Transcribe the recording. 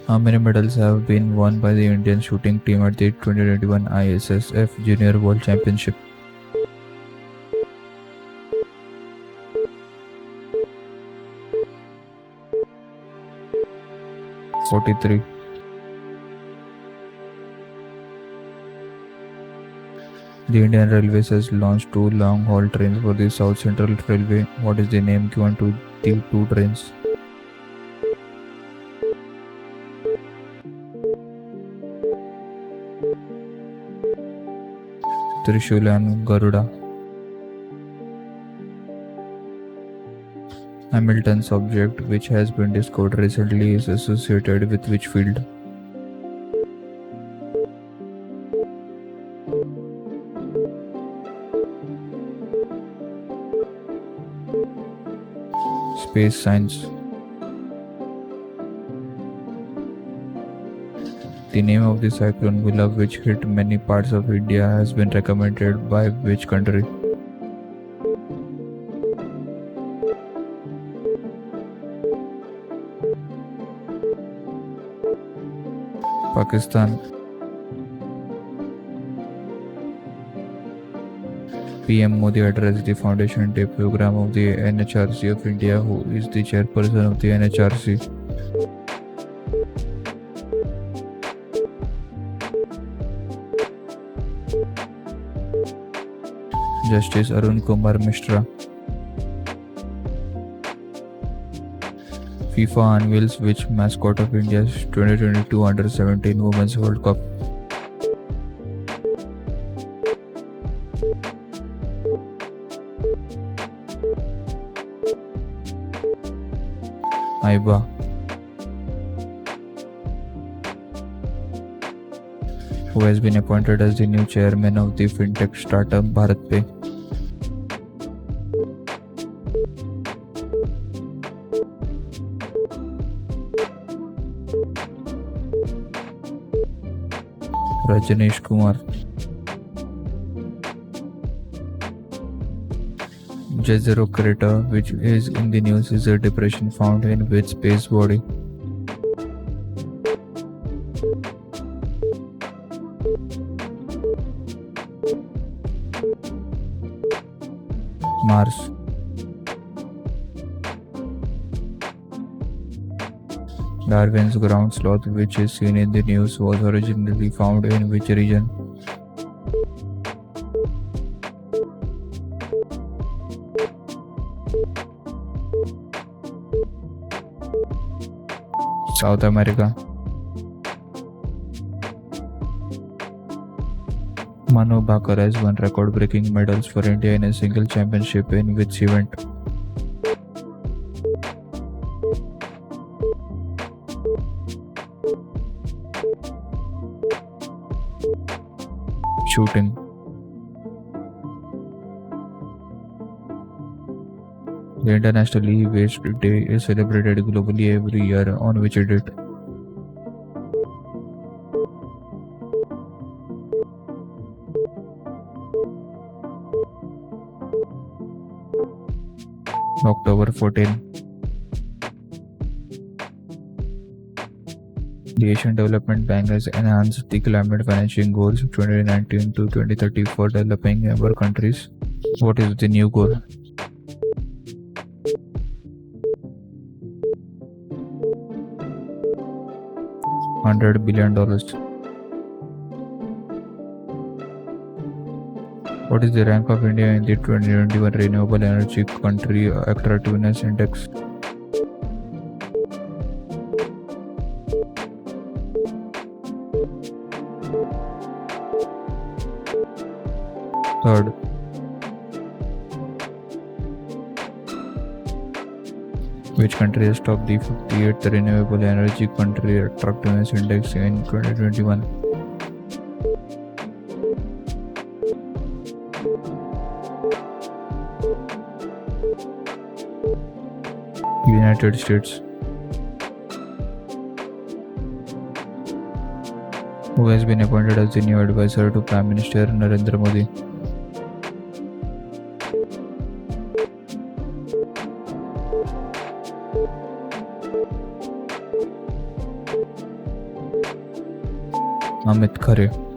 How many medals have been won by the Indian shooting team at the 2021 ISSF Junior World Championship? 43. The Indian Railways has launched two long-haul trains for the South Central Railway. What is the name given to the two trains? Trishul and Garuda. Hamilton's object, which has been discovered recently, is associated with which field? Space science. The name of the cyclone Gullav, which hit many parts of India, has been recommended by which country? Pakistan. PM Modi addressed the Foundation Day program of the NHRC of India. Who is the chairperson of the NHRC? Justice Arun Kumar Mishra. FIFA unveils which mascot of India's 2022 Under-17 Women's World Cup? Aiba. Who has been appointed as the new chairman of the fintech startup BharatPe? Rajneesh Kumar. Jezero crater, which is in the news, is a depression found in which space body? Mars. Darwin's ground sloth, which is seen in the news, was originally found in which region? South America. Manu Bhaker has won record-breaking medals for India in a single championship in which event? Shooting. The International E-Waste Day is celebrated globally every year on which date? October 14. The Asian Development Bank has enhanced the climate financing goals of 2019 to 2030 for developing member countries. What is the new goal? $100 billion. What is the rank of India in the 2021 Renewable Energy Country Attractiveness Index? Third. Which country has topped the 58th Renewable Energy Country Attractiveness Index in 2021? United States. Who has been appointed as the new advisor to Prime Minister Narendra Modi? Amit Khare.